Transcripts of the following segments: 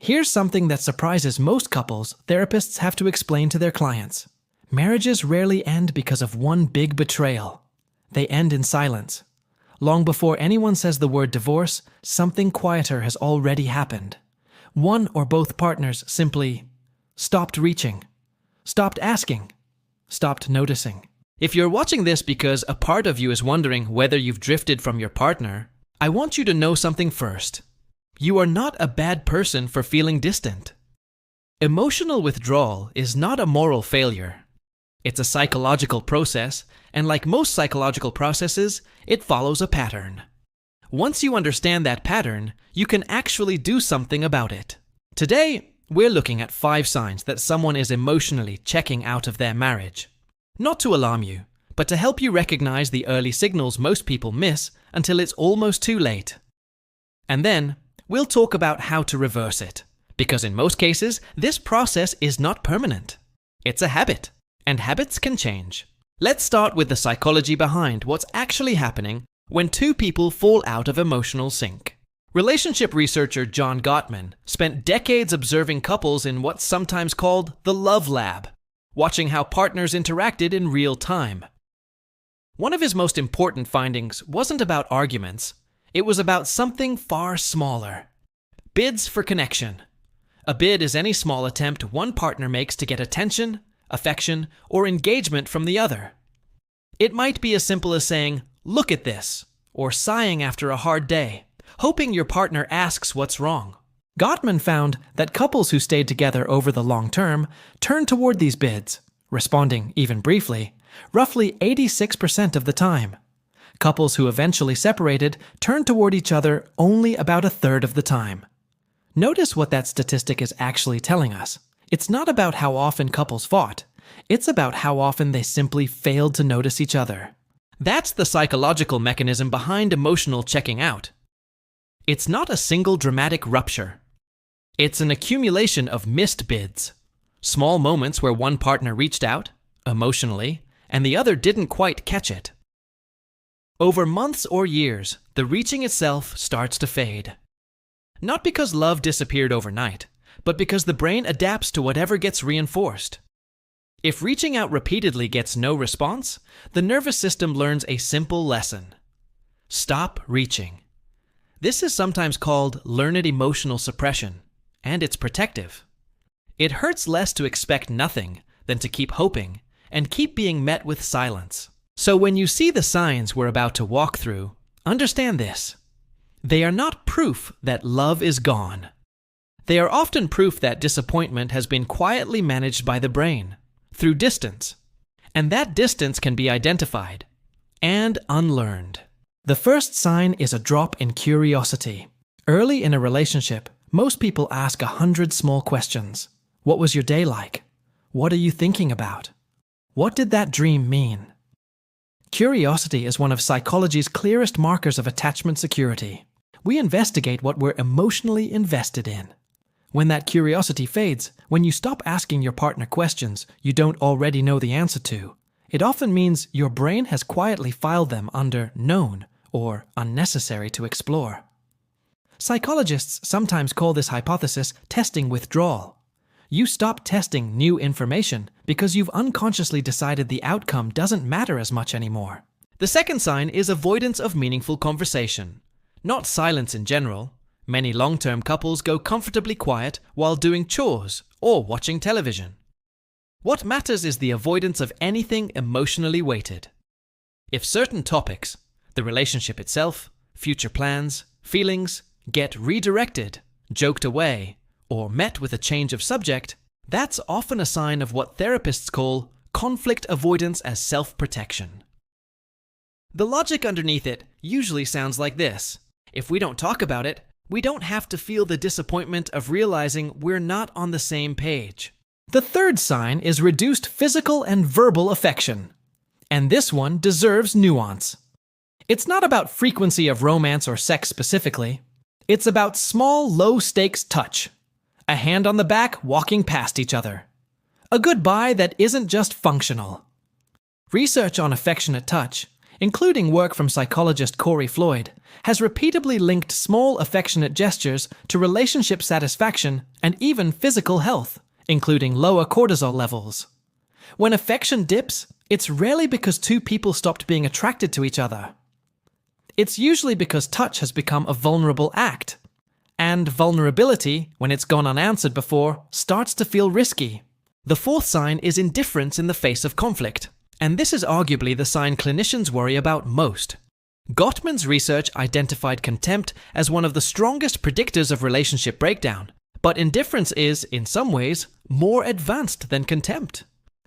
Here's something that surprises most couples therapists have to explain to their clients. Marriages rarely end because of one big betrayal. They end in silence. Long before anyone says the word divorce, something quieter has already happened. One or both partners simply stopped reaching, stopped asking, stopped noticing. If you're watching this because a part of you is wondering whether you've drifted from your partner, I want you to know something first. You are not a bad person for feeling distant. Emotional withdrawal is not a moral failure. It's a psychological process, and like most psychological processes, it follows a pattern. Once you understand that pattern, you can actually do something about it. Today, we're looking at 5 signs that someone is emotionally checking out of their marriage. Not to alarm you, but to help you recognize the early signals most people miss until it's almost too late. And then, we'll talk about how to reverse it, because in most cases, this process is not permanent. It's a habit, and habits can change. Let's start with the psychology behind what's actually happening when 2 people fall out of emotional sync. Relationship researcher John Gottman spent decades observing couples in what's sometimes called the love lab, watching how partners interacted in real time. One of his most important findings wasn't about arguments, it was about something far smaller. Bids for connection. A bid is any small attempt one partner makes to get attention, affection, or engagement from the other. It might be as simple as saying, "Look at this," or sighing after a hard day, hoping your partner asks what's wrong. Gottman found that couples who stayed together over the long term turned toward these bids, responding even briefly, roughly 86% of the time. Couples who eventually separated turned toward each other only about a third of the time. Notice what that statistic is actually telling us. It's not about how often couples fought. It's about how often they simply failed to notice each other. That's the psychological mechanism behind emotional checking out. It's not a single dramatic rupture. It's an accumulation of missed bids. Small moments where one partner reached out, emotionally, and the other didn't quite catch it. Over months or years, the reaching itself starts to fade. Not because love disappeared overnight, but because the brain adapts to whatever gets reinforced. If reaching out repeatedly gets no response, the nervous system learns a simple lesson. Stop reaching. This is sometimes called learned emotional suppression, and it's protective. It hurts less to expect nothing than to keep hoping and keep being met with silence. So when you see the signs we're about to walk through, understand this. They are not proof that love is gone. They are often proof that disappointment has been quietly managed by the brain, through distance. And that distance can be identified and unlearned. The first sign is a drop in curiosity. Early in a relationship, most people ask 100 small questions. What was your day like? What are you thinking about? What did that dream mean? Curiosity is one of psychology's clearest markers of attachment security. We investigate what we're emotionally invested in. When that curiosity fades, when you stop asking your partner questions you don't already know the answer to, it often means your brain has quietly filed them under known or unnecessary to explore. Psychologists sometimes call this hypothesis testing withdrawal. You stop testing new information because you've unconsciously decided the outcome doesn't matter as much anymore. The second sign is avoidance of meaningful conversation. Not silence in general. Many long-term couples go comfortably quiet while doing chores or watching television. What matters is the avoidance of anything emotionally weighted. If certain topics, the relationship itself, future plans, feelings, get redirected, joked away, or met with a change of subject, that's often a sign of what therapists call conflict avoidance as self-protection. The logic underneath it usually sounds like this. If we don't talk about it, we don't have to feel the disappointment of realizing we're not on the same page. The third sign is reduced physical and verbal affection. And this one deserves nuance. It's not about frequency of romance or sex specifically. It's about small, low-stakes touch. A hand on the back walking past each other. A goodbye that isn't just functional. Research on affectionate touch, including work from psychologist Corey Floyd, has repeatedly linked small affectionate gestures to relationship satisfaction and even physical health, including lower cortisol levels. When affection dips, it's rarely because two people stopped being attracted to each other. It's usually because touch has become a vulnerable act. And vulnerability, when it's gone unanswered before, starts to feel risky. The fourth sign is indifference in the face of conflict. And this is arguably the sign clinicians worry about most. Gottman's research identified contempt as one of the strongest predictors of relationship breakdown. But indifference is, in some ways, more advanced than contempt.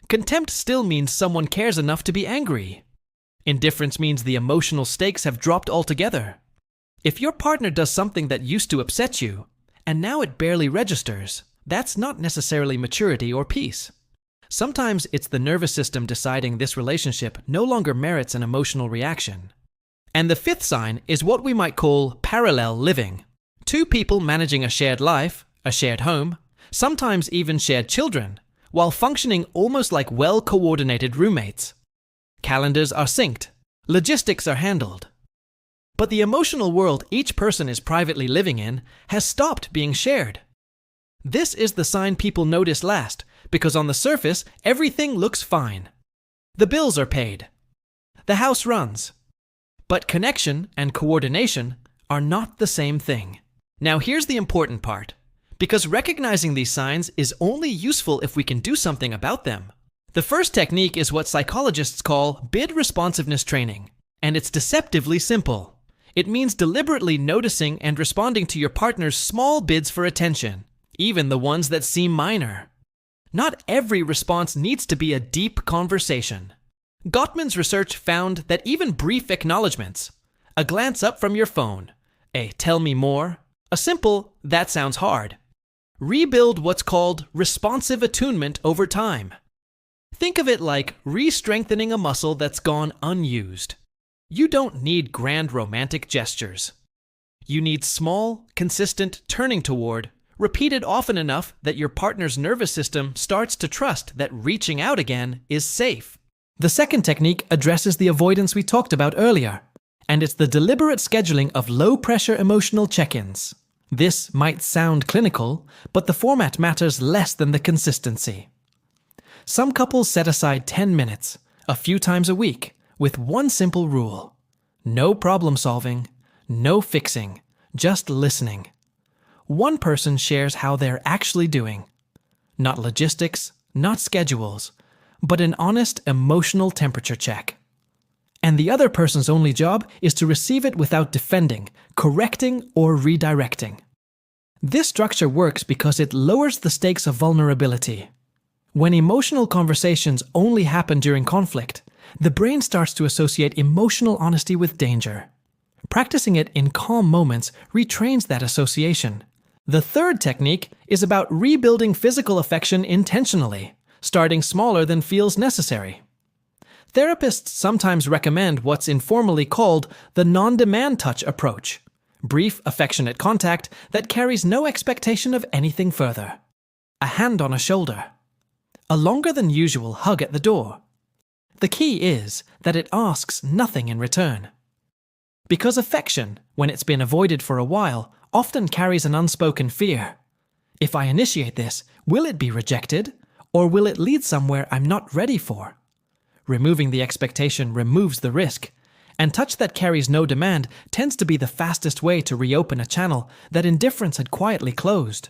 Contempt still means someone cares enough to be angry. Indifference means the emotional stakes have dropped altogether. If your partner does something that used to upset you, and now it barely registers, that's not necessarily maturity or peace. Sometimes it's the nervous system deciding this relationship no longer merits an emotional reaction. And the fifth sign is what we might call parallel living. Two people managing a shared life, a shared home, sometimes even shared children, while functioning almost like well-coordinated roommates. Calendars are synced, logistics are handled. But the emotional world each person is privately living in has stopped being shared. This is the sign people notice last, because on the surface, everything looks fine. The bills are paid. The house runs. But connection and coordination are not the same thing. Now here's the important part. Because recognizing these signs is only useful if we can do something about them. The first technique is what psychologists call bid responsiveness training, and it's deceptively simple. It means deliberately noticing and responding to your partner's small bids for attention, even the ones that seem minor. Not every response needs to be a deep conversation. Gottman's research found that even brief acknowledgments, a glance up from your phone, a tell me more, a simple that sounds hard, rebuild what's called responsive attunement over time. Think of it like re-strengthening a muscle that's gone unused. You don't need grand romantic gestures. You need small, consistent turning toward, repeated often enough that your partner's nervous system starts to trust that reaching out again is safe. The second technique addresses the avoidance we talked about earlier, and it's the deliberate scheduling of low-pressure emotional check-ins. This might sound clinical, but the format matters less than the consistency. Some couples set aside 10 minutes, a few times a week, with one simple rule. No problem solving, no fixing, just listening. One person shares how they're actually doing. Not logistics, not schedules, but an honest emotional temperature check. And the other person's only job is to receive it without defending, correcting, or redirecting. This structure works because it lowers the stakes of vulnerability. When emotional conversations only happen during conflict, the brain starts to associate emotional honesty with danger. Practicing it in calm moments retrains that association. The third technique is about rebuilding physical affection intentionally, starting smaller than feels necessary. Therapists sometimes recommend what's informally called the non-demand touch approach, brief, affectionate contact that carries no expectation of anything further. A hand on a shoulder. A longer than usual hug at the door. The key is that it asks nothing in return. Because affection, when it's been avoided for a while, often carries an unspoken fear. If I initiate this, will it be rejected? Or will it lead somewhere I'm not ready for? Removing the expectation removes the risk, and touch that carries no demand tends to be the fastest way to reopen a channel that indifference had quietly closed.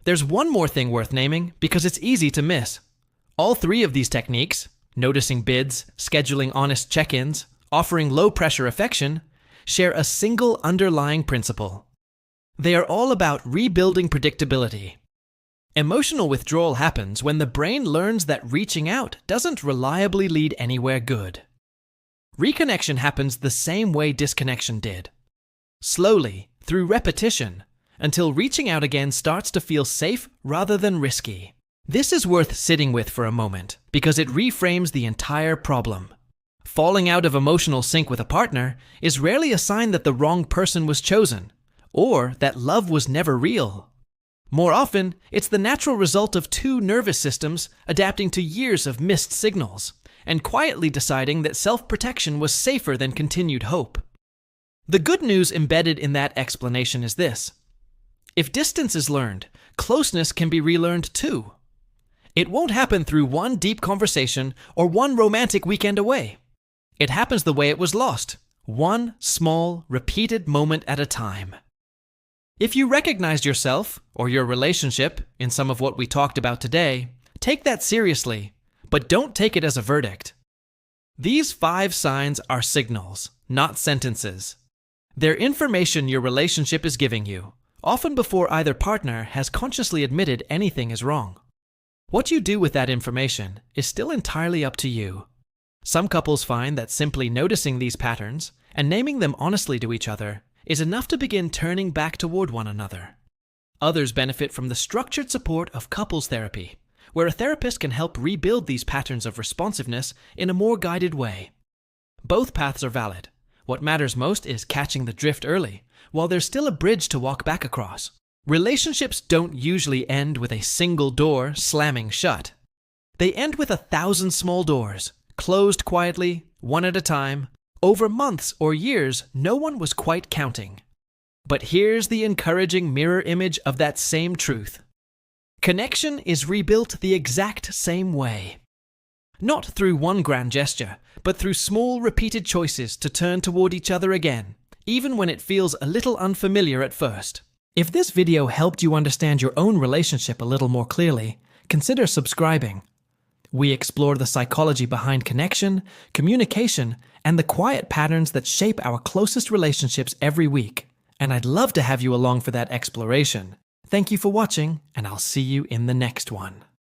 There's one more thing worth naming because it's easy to miss. All three of these techniques, noticing bids, scheduling honest check-ins, offering low-pressure affection, share a single underlying principle. They are all about rebuilding predictability. Emotional withdrawal happens when the brain learns that reaching out doesn't reliably lead anywhere good. Reconnection happens the same way disconnection did. Slowly, through repetition, until reaching out again starts to feel safe rather than risky. This is worth sitting with for a moment because it reframes the entire problem. Falling out of emotional sync with a partner is rarely a sign that the wrong person was chosen, or that love was never real. More often, it's the natural result of two nervous systems adapting to years of missed signals, and quietly deciding that self-protection was safer than continued hope. The good news embedded in that explanation is this. If distance is learned, closeness can be relearned too. It won't happen through one deep conversation or one romantic weekend away. It happens the way it was lost, one small, repeated moment at a time. If you recognized yourself or your relationship in some of what we talked about today, take that seriously, but don't take it as a verdict. These 5 signs are signals, not sentences. They're information your relationship is giving you, often before either partner has consciously admitted anything is wrong. What you do with that information is still entirely up to you. Some couples find that simply noticing these patterns and naming them honestly to each other is enough to begin turning back toward one another. Others benefit from the structured support of couples therapy, where a therapist can help rebuild these patterns of responsiveness in a more guided way. Both paths are valid. What matters most is catching the drift early, while there's still a bridge to walk back across. Relationships don't usually end with a single door slamming shut. They end with 1,000 small doors, closed quietly, one at a time. Over months or years, no one was quite counting. But here's the encouraging mirror image of that same truth. Connection is rebuilt the exact same way. Not through one grand gesture, but through small repeated choices to turn toward each other again, even when it feels a little unfamiliar at first. If this video helped you understand your own relationship a little more clearly, consider subscribing. We explore the psychology behind connection, communication, and the quiet patterns that shape our closest relationships every week. And I'd love to have you along for that exploration. Thank you for watching, and I'll see you in the next one.